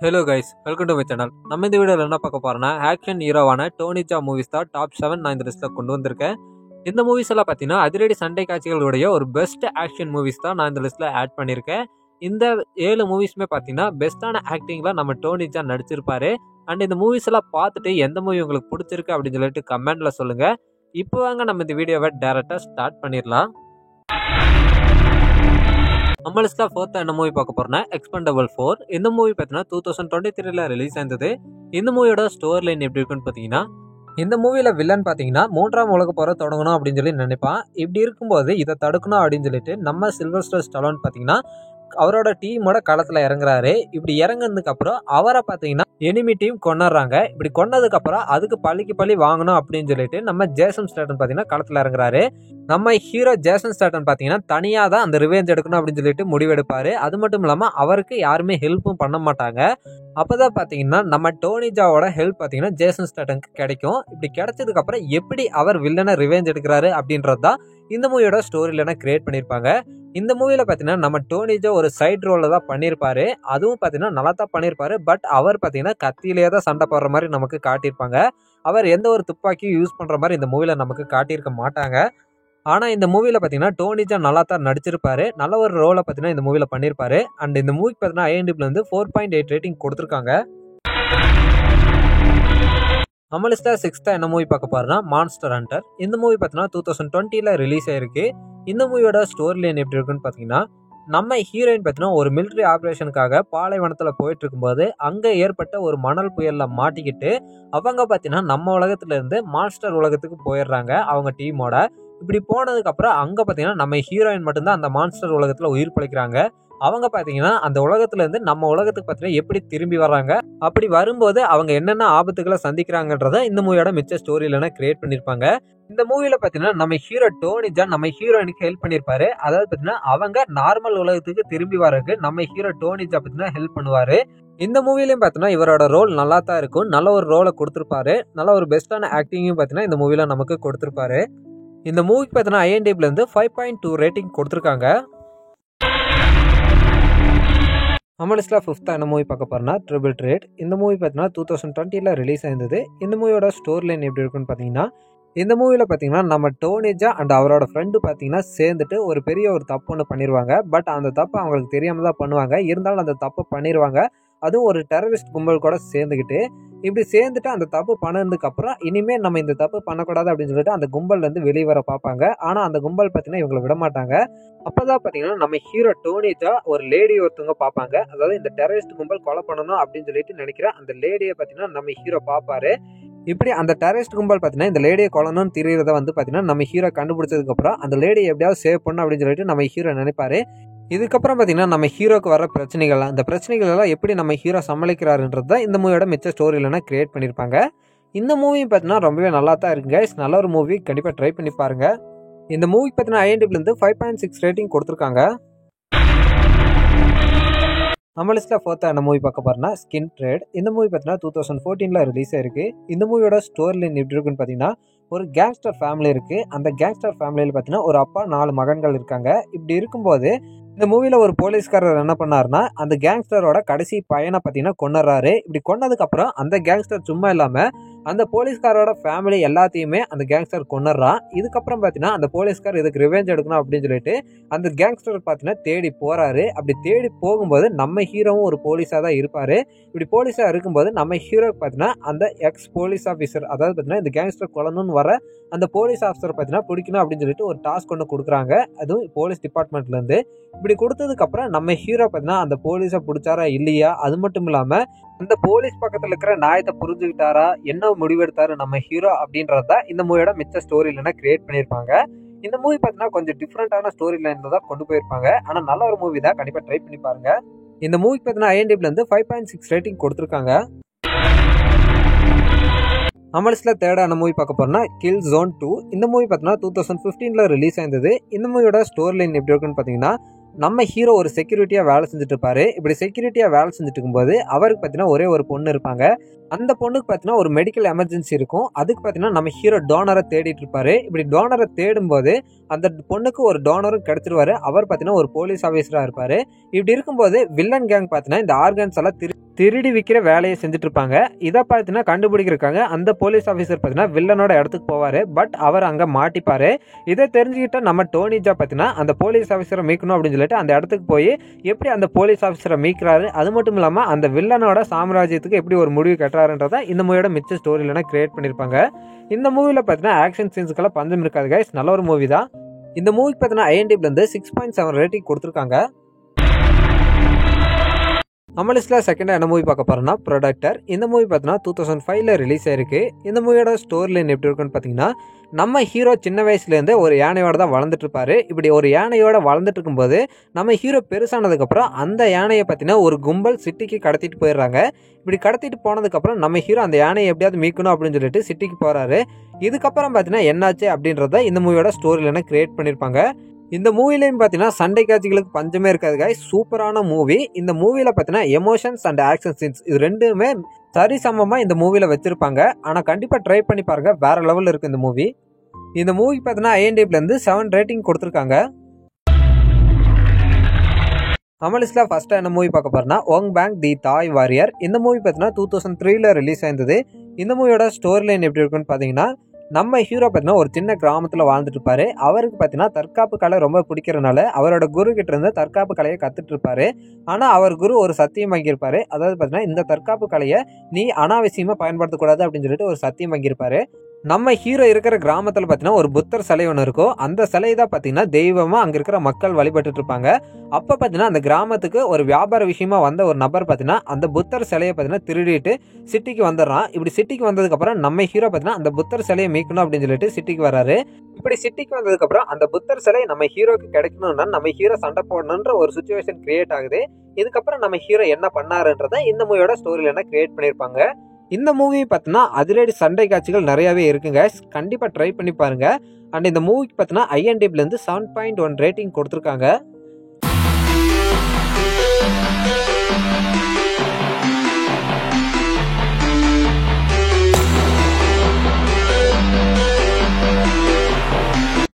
Hello guys, welcome to my channel. நம்ம இந்த வீடியோவில் என்ன பார்க்க போறோம்னா, ஆக்ஷன் ஹீரோவான டோனி ஜா மூவிஸ் தான் டாப் 7 நான் இந்த லிஸ்ட்டில் கொண்டு வந்திருக்கேன். இந்த மூவிஸ் எல்லாம் பார்த்தீங்கன்னா அதிரடி சண்டை காட்சிகளுடைய ஒரு பெஸ்ட் ஆக்ஷன் மூவிஸ் தான் நான் இந்த லிஸ்ட்டில் ஆட் பண்ணியிருக்கேன். இந்த 7 மூவிஸுமே பார்த்தீங்கன்னா பெஸ்ட்டான ஆக்டிங்கில் நம்ம டோனி ஜா நடிச்சிருப்பாரு. அண்ட் இந்த மூவிஸ் எல்லாம் பார்த்துட்டு எந்த மூவி உங்களுக்கு பிடிச்சிருக்கு அப்படின்னு சொல்லிட்டு கமெண்ட்டில் சொல்லுங்கள். இப்போ வாங்க நம்ம இந்த வீடியோவை டேரெக்டாக ஸ்டார்ட் பண்ணிடலாம். நம்ம லிஸ்ட்ல 4th என்ன மூவி பார்க்க போறோம்னா எக்ஸ்பெண்டபிள் 4. இந்த மூவி பார்த்தீங்கன்னா 2023 ரிலீஸ் ஆயிருந்தது. இந்த மூவியோட ஸ்டோரி லைன் எப்படி இருக்குன்னு பார்த்தீங்கன்னா, இந்த மூவியில வில்லன் பார்த்தீங்கன்னா 3ஆம் உலக போரை தொடங்கணும் அப்படின்னு சொல்லி நினைப்பான். இப்படி இருக்கும்போது இதை தடுக்கணும் அப்படின்னு சொல்லிட்டு நம்ம சில்வஸ்டர் ஸ்டலோன் பார்த்தீங்கன்னா அவரோட டீமோட களத்துல இறங்குறாரு. இப்படி இறங்குனதுக்கு அப்புறம் அவரை பார்த்தீங்கன்னா எனிமி டீம் கொண்டுறாங்க. இப்படி கொண்டதுக்கு அப்புறம் அதுக்கு பழி வாங்கணும் அப்படின்னு சொல்லிட்டு நம்ம ஜேசன் ஸ்டேட்டன் பார்த்தீங்கன்னா களத்துல இறங்குறாரு. நம்ம ஹீரோ ஜேசன் ஸ்டேட்டன் பார்த்தீங்கன்னா தனியாக தான் அந்த ரிவெஞ்ச் எடுக்கணும் அப்படின்னு சொல்லிட்டு முடிவெடுப்பாரு. அது மட்டும் இல்லாமல் அவருக்கு யாருமே ஹெல்ப்பும் பண்ண மாட்டாங்க. அப்போதான் பார்த்தீங்கன்னா நம்ம டோனி ஜாவோட ஹெல்ப் பார்த்தீங்கன்னா ஜேசன் ஸ்டேட்டனுக்கு கிடைக்கும். இப்படி கிடைச்சதுக்கு அப்புறம் எப்படி அவர் வில்லனை ரிவெஞ்ச் எடுக்கிறாரு அப்படின்றது தான் இந்த மூவியோட ஸ்டோரியில கிரியேட் பண்ணியிருப்பாங்க. இந்த மூவியில் பார்த்தீங்கன்னா நம்ம டோனி ஜா ஒரு சைட் ரோலில் தான் பண்ணியிருப்பாரு. அதுவும் பார்த்தீங்கன்னா நல்லா தான் பண்ணியிருப்பாரு. பட் அவர் பார்த்தீங்கன்னா கத்தியிலே தான் சண்டை போடுற மாதிரி நமக்கு காட்டியிருப்பாங்க. அவர் எந்த ஒரு துப்பாக்கியும் யூஸ் பண்ணுற மாதிரி இந்த மூவியில் நமக்கு காட்டியிருக்க மாட்டாங்க. ஆனால் இந்த மூவியில் பார்த்தீங்கன்னா டோனி ஜா நல்லா தான் நடிச்சிருப்பாரு. நல்ல ஒரு ரோலை பார்த்தீங்கன்னா இந்த மூவியில் பண்ணியிருப்பாரு. அண்ட் இந்த மூவிக்கு பார்த்தீங்கன்னா IMDb வந்து 4.8 ரேட்டிங் கொடுத்துருக்காங்க. நம்ம லிஸ்ட்டில் 6th என்ன மூவி பார்க்க போறோம்னா மான்ஸ்டர் ஹண்டர். இந்த மூவி பார்த்தீங்கன்னா 2020 ரிலீஸ் ஆயிருக்கு. இந்த மூவியோட ஸ்டோரி லைன் எப்படி இருக்குன்னு பார்த்தீங்கன்னா, நம்ம ஹீரோயின் பார்த்தீங்கன்னா ஒரு மிலிட்ரி ஆப்ரேஷனுக்காக பாலைவனத்தில் போயிட்டு இருக்கும்போது அங்கே ஏற்பட்ட ஒரு மணல் புயலில் மாட்டிக்கிட்டு அவங்க பார்த்தீங்கன்னா நம்ம உலகத்துலேருந்து மான்ஸ்டர் உலகத்துக்கு போயிடுறாங்க அவங்க டீமோட. இப்படி போனதுக்கப்புறம் அங்கே பார்த்தீங்கன்னா நம்ம ஹீரோயின் மட்டும்தான் அந்த மான்ஸ்டர் உலகத்தில் உயிர் பிழைக்கிறாங்க. அவங்க பார்த்தீங்கன்னா அந்த உலகத்துலேருந்து நம்ம உலகத்துக்கு பார்த்தீங்கன்னா எப்படி திரும்பி வர்றாங்க, அப்படி வரும்போது அவங்க என்னென்ன ஆபத்துக்களை சந்திக்கிறாங்கன்றத இந்த மூவியோட மிச்ச ஸ்டோரியில கிரியேட் பண்ணியிருப்பாங்க. இந்த மூவியில் பார்த்தீங்கன்னா நம்ம ஹீரோ டோனி ஜா நம்ம ஹீரோயினுக்கு ஹெல்ப் பண்ணியிருப்பாரு. அதாவது பார்த்தீங்கன்னா அவங்க நார்மல் உலகத்துக்கு திரும்பி வர்றதுக்கு நம்ம ஹீரோ டோனி ஜா பார்த்தீங்கன்னா ஹெல்ப் பண்ணுவார். இந்த மூவிலையும் பார்த்தீங்கன்னா இவரோட ரோல் நல்லா தான் இருக்கும். நல்ல ஒரு ரோலை கொடுத்துருப்பாரு. நல்ல ஒரு பெஸ்ட்டான ஆக்டிங்கும் பார்த்தீங்கன்னா இந்த மூவியில் நமக்கு கொடுத்துருப்பாரு. இந்த மூவிக்கு பார்த்தீங்கன்னா IMDb வந்து 5.2 ரேட்டிங் கொடுத்துருக்காங்க. நம்ம லிஸ்ட்டில் 5th என்ன மூவி பார்க்க போறோம்னா ட்ரிபிள் ட்ரேட். இந்த மூவி பார்த்தீங்கன்னா 2020 ரிலீஸ் ஆயிருந்தது. இந்த மூவியோட ஸ்டோரி லைன் எப்படி இருக்குன்னு பார்த்தீங்கன்னா, இந்த மூவியில் பார்த்தீங்கன்னா நம்ம டோனி ஜா அண்ட் அவரோட ஃப்ரெண்டு பார்த்தீங்கன்னா சேர்ந்துட்டு ஒரு பெரிய ஒரு தப்பு ஒன்று பண்ணிடுவாங்க. பட் அந்த தப்பு அவங்களுக்கு தெரியாமல் தான் பண்ணுவாங்க. இருந்தாலும் அந்த தப்பு பண்ணிடுவாங்க. அதுவும் ஒரு டெரரிஸ்ட் கும்பல் கூட சேர்ந்துக்கிட்டு இப்படி சேர்ந்துட்டு அந்த தப்பு பண்ணதுக்கு அப்புறம் இனிமேல் நம்ம இந்த தப்பு பண்ணக்கூடாது அப்படின்னு சொல்லிட்டு அந்த கும்பல்லேருந்து வெளியே வர பார்ப்பாங்க. ஆனால் அந்த கும்பல் பார்த்தீங்கன்னா இவங்களை விட மாட்டாங்க. அப்போதான் பார்த்தீங்கன்னா நம்ம ஹீரோ டோனி ஜா ஒரு லேடி ஒருத்தவங்க பார்ப்பாங்க. அதாவது இந்த டெரரிஸ்ட் கும்பல் கொலை பண்ணணும் அப்படின்னு சொல்லிட்டு நினைக்கிற அந்த லேடியை பார்த்தீங்கன்னா நம்ம ஹீரோ பார்ப்பாரு. இப்படி அந்த டெரரிஸ்ட் கும்பல் பார்த்தீங்கன்னா இந்த லேடியை கொல்லணும்னு தெரியறத வந்து பார்த்தீங்கன்னா நம்ம ஹீரோ கண்டுபிடிச்சதுக்கப்புறம் அந்த லேடியை எப்படியாவது சேவ் பண்ணணும் அப்படின்னு சொல்லிட்டு நம்ம ஹீரோ நினைப்பாரு. இதுக்கப்புறம் பார்த்தீங்கன்னா நம்ம ஹீரோக்கு வர பிரச்சனைகள், அந்த பிரச்சனைகள் எல்லாம் எப்படி நம்ம ஹீரோ சமாளிக்கிறாருன்றது தான் இந்த மூவியோட மிச்ச ஸ்டோரியிலனா கிரியேட் பண்ணியிருப்பாங்க. இந்த மூவி பார்த்தீங்கன்னா ரொம்பவே நல்லா தான் இருக்குங்க. நல்ல ஒரு மூவி, கண்டிப்பாக ட்ரை பண்ணி பாருங்க. இந்த மூவிக்கு பார்த்தீங்கன்னா IMDb வந்து 5.6 ரேட்டிங் கொடுத்துருக்காங்க. நம்ம லிஸ்ட்டில் 4th என்ன மூவி பார்க்க போறோம்னா ஸ்கின் ட்ரேட். இந்த மூவி பார்த்தீங்கன்னா 2014 ரிலீஸ் ஆயிருக்கு. இந்த மூவியோட ஸ்டோரி லைன் எப்படி இருக்குன்னு பார்த்தீங்கன்னா, ஒரு கேங்ஸ்டர் ஃபேமிலி இருக்கு. அந்த கேங்ஸ்டர் ஃபேமிலியில் பார்த்தீங்கன்னா ஒரு அப்பா 4 மகன்கள் இருக்காங்க. இப்படி இருக்கும்போது இந்த மூவியில் ஒரு போலீஸ்காரர் என்ன பண்ணாருன்னா அந்த கேங்ஸ்டரோட கடைசி பையனை பார்த்தீங்கன்னா கொண்டுறாரு. இப்படி கொண்டதுக்கப்புறம் அந்த கேங்ஸ்டர் சும்மா இல்லாமல் அந்த போலீஸ்காரோட ஃபேமிலி எல்லாத்தையுமே அந்த கேங்ஸ்டர் கொண்டுறான். இதுக்கப்புறம் பார்த்தீங்கன்னா அந்த போலீஸ்கார் இதுக்கு ரிவெஞ்ச் எடுக்கணும் அப்படின்னு சொல்லிட்டு அந்த கேங்ஸ்டர் பார்த்தீங்கன்னா தேடி போறாரு. அப்படி தேடி போகும்போது நம்ம ஹீரோவும் ஒரு போலீஸாக தான் இருப்பார். இப்படி போலீஸாக இருக்கும்போது நம்ம ஹீரோக்கு பார்த்தீங்கன்னா அந்த எக்ஸ் போலீஸ் ஆஃபீஸர், அதாவது பார்த்தீங்கன்னா இந்த கேங்ஸ்டர் கொல்லணும்னு வர அந்த போலீஸ் ஆஃபீஸர் பார்த்தீங்கன்னா பிடிக்கணும் அப்படின்னு சொல்லிட்டு ஒரு டாஸ்க் ஒன்று கொடுக்குறாங்க. அதுவும் போலீஸ் டிபார்ட்மெண்ட்லேருந்து. இப்படி கொடுத்ததுக்கப்புறம் நம்ம ஹீரோ பார்த்தீங்கன்னா அந்த போலீஸை பிடிச்சாரா இல்லையா, அது மட்டும் இல்லாமல் அந்த போலீஸ் பக்கத்தில் இருக்கிற நியாயத்தை புரிஞ்சுக்கிட்டாரா, என்ன முடிவெடுத்தாரு நம்ம ஹீரோ அப்படின்றத இந்த மூவியோட மிச்ச ஸ்டோரி லைனா கிரியேட் பண்ணியிருப்பாங்க. இந்த மூவி பார்த்தீங்கன்னா கொஞ்சம் டிஃப்ரெண்டான ஸ்டோரி லைன்ல தான் கொண்டு போயிருப்பாங்க. ஆனால் நல்ல ஒரு மூவி தான், கண்டிப்பாக ட்ரை பண்ணி பாருங்க. இந்த மூவிக்கு பார்த்தீங்கன்னா IMDb வந்து 5.6 ரேட்டிங் கொடுத்துருக்காங்க. நம்ம லிஸ்ட்டில் 3rd என்ன மூவி பார்க்க போறோம்னா கில் ஜோன் 2. இந்த மூவி பார்த்தீங்கன்னா 2015 ரிலீஸ் ஆயிருந்தது. இந்த மூவியோட ஸ்டோரி லைன் எப்படி இருக்குன்னு பார்த்தீங்கன்னா, நம்ம ஹீரோ ஒரு செக்யூரிட்டியாக வேலை செஞ்சுட்டு இருப்பாரு. இப்படி செக்யூரிட்டியாக வேலை செஞ்சுட்டு இருக்கும்போது அவருக்கு பார்த்தீங்கன்னா ஒரே ஒரு பொண்ணு இருப்பாங்க. அந்த பொண்ணுக்கு பார்த்தீங்கன்னா ஒரு மெடிக்கல் எமர்ஜென்சி இருக்கும். அதுக்கு பார்த்தீங்கன்னா நம்ம ஹீரோ டோனரை தேடிட்டு இருப்பாரு. இப்படி டோனரை தேடும்போது அந்த பொண்ணுக்கு ஒரு டோனரும் கிடைச்சிருவாரு. அவர் பார்த்தீங்கன்னா ஒரு போலீஸ் ஆஃபீஸராக இருப்பார். இப்படி இருக்கும்போது வில்லன் கேங் பார்த்தீங்கன்னா இந்த ஆர்கன்ஸ் எல்லாம் திருடி விற்கிற வேலையை செஞ்சுட்டு இருப்பாங்க. இதை பார்த்தீங்கன்னா கண்டுபிடிக்கிறக்காக அந்த போலீஸ் ஆஃபீஸர் பார்த்தீங்கன்னா வில்லனோட இடத்துக்கு போவார். பட் அவர் அங்கே மாட்டிப்பார். இதை தெரிஞ்சுக்கிட்ட நம்ம டோனி ஜா பார்த்தீங்கன்னா அந்த போலீஸ் ஆஃபீஸரை மீட்கணும் அப்படின்னு சொல்லிட்டு அந்த இடத்துக்கு போய் எப்படி அந்த போலீஸ் ஆஃபீஸரை மீட்கிறாரு, அது மட்டும் இல்லாமல் அந்த வில்லனோட சாம்ராஜ்யத்துக்கு எப்படி ஒரு முடிவு கட்டுறாருன்றதை இந்த மூவியோட மிச்ச ஸ்டோரியிலனா கிரியேட் பண்ணியிருப்பாங்க. இந்த மூவியில் பார்த்தீங்கன்னா ஆக்ஷன் சீன்ஸுக்கெல்லாம் பஞ்சம் இருக்காது கைஸ். நல்ல ஒரு மூவி தான். இந்த மூவிக்கு பார்த்தீங்கன்னா IMDb 6.7 ரேட்டிங் கொடுத்துருக்காங்க. நம்ம லிஸ்ட்டில் செகண்டாக என்ன மூவி பார்க்க போகிறோம்னா ப்ரொடக்டர். இந்த மூவி பார்த்தீங்கன்னா 2005 ரிலீஸ் ஆயிருக்கு. இந்த மூவியோட ஸ்டோரி லைன் எப்படி இருக்குன்னு பார்த்தீங்கன்னா, நம்ம ஹீரோ சின்ன வயசுலேருந்து ஒரு யானையோட தான் வளர்ந்துட்டு இருப்பாரு. இப்படி ஒரு யானையோட வளர்ந்துட்டு இருக்கும்போது நம்ம ஹீரோ பெருசானதுக்கப்புறம் அந்த யானையை பார்த்தீங்கன்னா ஒரு கும்பல் சிட்டிக்கு கடத்திட்டு போயிடுறாங்க. இப்படி கடத்திட்டு போனதுக்கப்புறம் நம்ம ஹீரோ அந்த யானையை எப்படியாவது மீட்கணும் அப்படின்னு சொல்லிட்டு சிட்டிக்கு போகிறாரு. இதுக்கப்புறம் பார்த்தீங்கன்னா என்னாச்சு அப்படின்றத இந்த மூவியோட ஸ்டோரி லைனை கிரியேட் பண்ணியிருப்பாங்க. இந்த மூவிலையும் பார்த்தீங்கன்னா சண்டை காட்சிகளுக்கு பஞ்சமே இருக்காது கைஸ். சூப்பரான மூவி. இந்த மூவியில் பார்த்தீங்கன்னா எமோஷன்ஸ் அண்ட் ஆக்ஷன் சீன்ஸ் இது ரெண்டுமே சரிசமமாக இந்த மூவியில் வச்சிருப்பாங்க. ஆனால் கண்டிப்பாக ட்ரை பண்ணி பாருங்க, வேற லெவலில் இருக்கு இந்த மூவி. இந்த மூவிக்கு பார்த்தீங்கன்னா IMDb 7 ரேட்டிங் கொடுத்துருக்காங்க. நம்ம லிஸ்ட்டில் ஃபர்ஸ்ட்டாக என்ன மூவி பார்க்க போறோம்னா ஒங் பேங் தி தாய் வாரியர். இந்த மூவி பார்த்தீங்கன்னா 2003 ரிலீஸ் ஆயிருந்தது. இந்த மூவியோட ஸ்டோரி லைன் எப்படி இருக்குன்னு பார்த்தீங்கன்னா, நம்ம ஹீரோ பார்த்தீங்கன்னா ஒரு சின்ன கிராமத்தில் வாழ்ந்துட்டு இருப்பாரு. அவருக்கு பார்த்தீங்கன்னா தற்காப்பு கலை ரொம்ப பிடிக்கிறனால அவரோட குரு கிட்ட இருந்து தற்காப்பு கலையை கத்துட்டு இருப்பாரு. ஆனால் அவர் குரு ஒரு சத்தியம் வாங்கியிருப்பாரு. அதாவது பார்த்தீங்கன்னா இந்த தற்காப்பு கலையை நீ அனாவசியமாக பயன்படுத்தக்கூடாது அப்படின்னு சொல்லிட்டு ஒரு சத்தியம் வாங்கியிருப்பாரு. நம்ம ஹீரோ இருக்கிற கிராமத்தில் பார்த்தீங்கன்னா ஒரு புத்தர் சிலை ஒன்று இருக்கும். அந்த சிலை தான் பார்த்தீங்கன்னா தெய்வமாக அங்கே இருக்கிற மக்கள் வழிபட்டு இருப்பாங்க. அப்போ பார்த்தீங்கன்னா அந்த கிராமத்துக்கு ஒரு வியாபார விஷயமா வந்த ஒரு நபர் பார்த்தீங்கன்னா அந்த புத்தர் சிலையை பார்த்தீங்கன்னா திருடிட்டு சிட்டிக்கு வந்துடுறான். இப்படி சிட்டிக்கு வந்ததுக்கப்புறம் நம்ம ஹீரோ பார்த்தீங்கன்னா அந்த புத்தர் சிலையை மீட்கணும் அப்படின்னு சொல்லிட்டு சிட்டிக்கு வராரு. இப்படி சிட்டிக்கு வந்ததுக்கப்புறம் அந்த புத்தர் சிலை நம்ம ஹீரோக்கு கிடைக்கணும்னா நம்ம ஹீரோ சண்டை போடணுன்ற ஒரு சுச்சுவேஷன் கிரியேட் ஆகுது. இதுக்கப்புறம் நம்ம ஹீரோ என்ன பண்ணாருன்றதை இந்த மூவியோட ஸ்டோரியில என்ன கிரியேட் பண்ணியிருப்பாங்க. இந்த மூவி பார்த்தீங்கன்னா அதிரடி சண்டை காட்சிகள் நிறையவே இருக்குங்க. கண்டிப்பாக ட்ரை பண்ணி பாருங்க. அண்ட் இந்த மூவிக்கு பார்த்தீங்கன்னா IMDb 7.1 ரேட்டிங் கொடுத்துருக்காங்க.